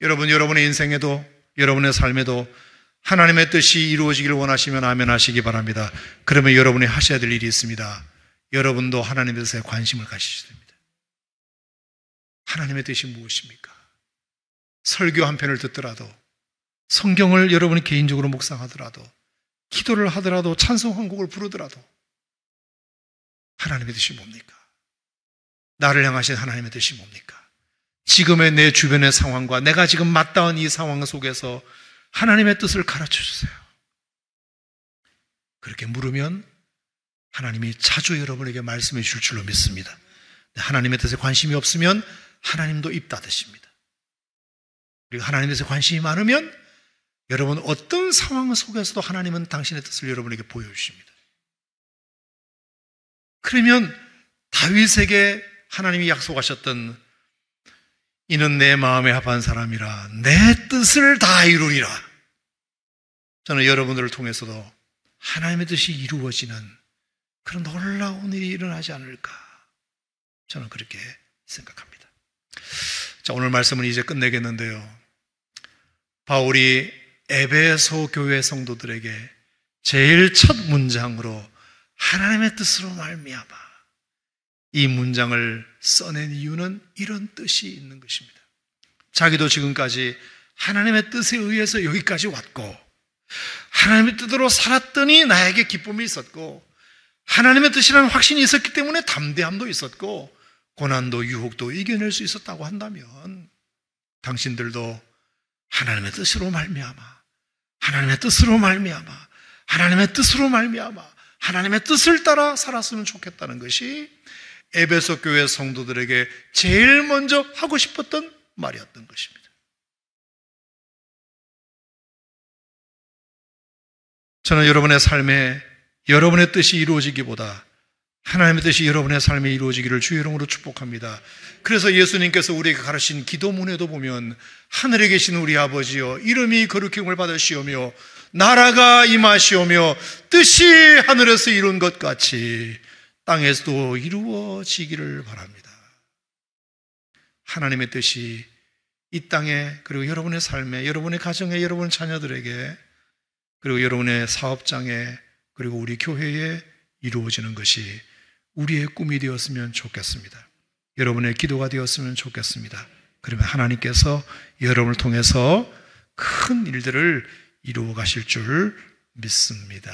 여러분, 여러분의 인생에도 여러분의 삶에도 하나님의 뜻이 이루어지기를 원하시면 아멘 하시기 바랍니다. 그러면 여러분이 하셔야 될 일이 있습니다. 여러분도 하나님의 뜻에 관심을 가지셔야 됩니다. 하나님의 뜻이 무엇입니까? 설교 한 편을 듣더라도, 성경을 여러분이 개인적으로 묵상하더라도, 기도를 하더라도, 찬송 한 곡을 부르더라도 하나님의 뜻이 뭡니까? 나를 향하신 하나님의 뜻이 뭡니까? 지금의 내 주변의 상황과 내가 지금 맞닿은 이 상황 속에서 하나님의 뜻을 가르쳐 주세요. 그렇게 물으면 하나님이 자주 여러분에게 말씀해 주실 줄로 믿습니다. 하나님의 뜻에 관심이 없으면 하나님도 입 닫으십니다. 그리고 하나님의 뜻에 관심이 많으면 여러분 어떤 상황 속에서도 하나님은 당신의 뜻을 여러분에게 보여주십니다. 그러면 다윗에게 하나님이 약속하셨던 이는 내 마음에 합한 사람이라 내 뜻을 다 이루리라. 저는 여러분들을 통해서도 하나님의 뜻이 이루어지는 그런 놀라운 일이 일어나지 않을까, 저는 그렇게 생각합니다. 자, 오늘 말씀은 이제 끝내겠는데요, 바울이 에베소 교회 성도들에게 제일 첫 문장으로 하나님의 뜻으로 말미암아 이 문장을 써낸 이유는 이런 뜻이 있는 것입니다. 자기도 지금까지 하나님의 뜻에 의해서 여기까지 왔고, 하나님의 뜻으로 살았더니 나에게 기쁨이 있었고, 하나님의 뜻이라는 확신이 있었기 때문에 담대함도 있었고, 고난도 유혹도 이겨낼 수 있었다고 한다면 당신들도 하나님의 뜻으로 말미암아, 하나님의 뜻으로 말미암아, 하나님의 뜻으로 말미암아 하나님의 뜻을 따라 살았으면 좋겠다는 것이 에베소 교회 성도들에게 제일 먼저 하고 싶었던 말이었던 것입니다. 저는 여러분의 삶에 여러분의 뜻이 이루어지기보다 하나님의 뜻이 여러분의 삶에 이루어지기를 주의 이름으로 축복합니다. 그래서 예수님께서 우리에게 가르친 기도문에도 보면 하늘에 계신 우리 아버지여 이름이 거룩함을 받으시오며 나라가 임하시오며 뜻이 하늘에서 이룬 것 같이 땅에서도 이루어지기를 바랍니다. 하나님의 뜻이 이 땅에 그리고 여러분의 삶에 여러분의 가정에 여러분의 자녀들에게 그리고 여러분의 사업장에 그리고 우리 교회에 이루어지는 것이 우리의 꿈이 되었으면 좋겠습니다. 여러분의 기도가 되었으면 좋겠습니다. 그러면 하나님께서 여러분을 통해서 큰 일들을 이루어 가실 줄 믿습니다.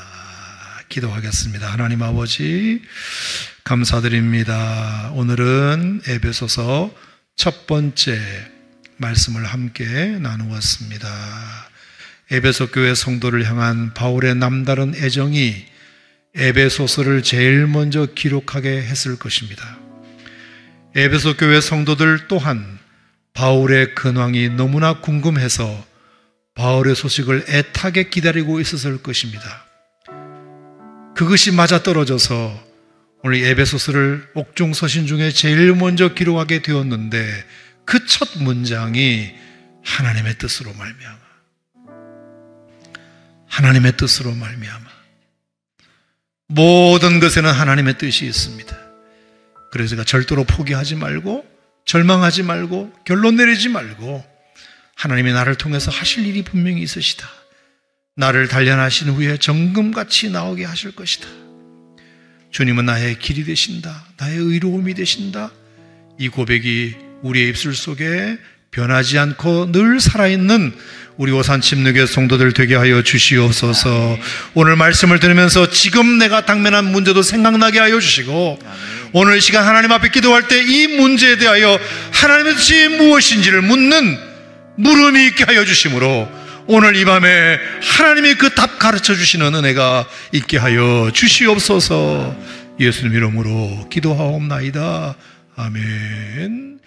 기도하겠습니다. 하나님 아버지 감사드립니다. 오늘은 에베소서 첫 번째 말씀을 함께 나누었습니다. 에베소 교회 성도를 향한 바울의 남다른 애정이 에베소서를 제일 먼저 기록하게 했을 것입니다. 에베소 교회 성도들 또한 바울의 근황이 너무나 궁금해서 바울의 소식을 애타게 기다리고 있었을 것입니다. 그것이 맞아떨어져서 오늘 에베소서를 옥중서신 중에 제일 먼저 기록하게 되었는데 그 첫 문장이 하나님의 뜻으로 말미암아, 하나님의 뜻으로 말미암아. 모든 것에는 하나님의 뜻이 있습니다. 그래서 제가 절대로 포기하지 말고 절망하지 말고 결론 내리지 말고 하나님이 나를 통해서 하실 일이 분명히 있으시다. 나를 단련하신 후에 정금같이 나오게 하실 것이다. 주님은 나의 길이 되신다. 나의 의로움이 되신다. 이 고백이 우리의 입술 속에 변하지 않고 늘 살아있는 우리 오산 침례교회 성도들 되게 하여 주시옵소서. 오늘 말씀을 들으면서 지금 내가 당면한 문제도 생각나게 하여 주시고 오늘 시간 하나님 앞에 기도할 때 이 문제에 대하여 하나님의 뜻이 무엇인지를 묻는 물음이 있게 하여 주심으로 오늘 이 밤에 하나님이 그 답 가르쳐 주시는 은혜가 있게 하여 주시옵소서. 예수님 이름으로 기도하옵나이다. 아멘.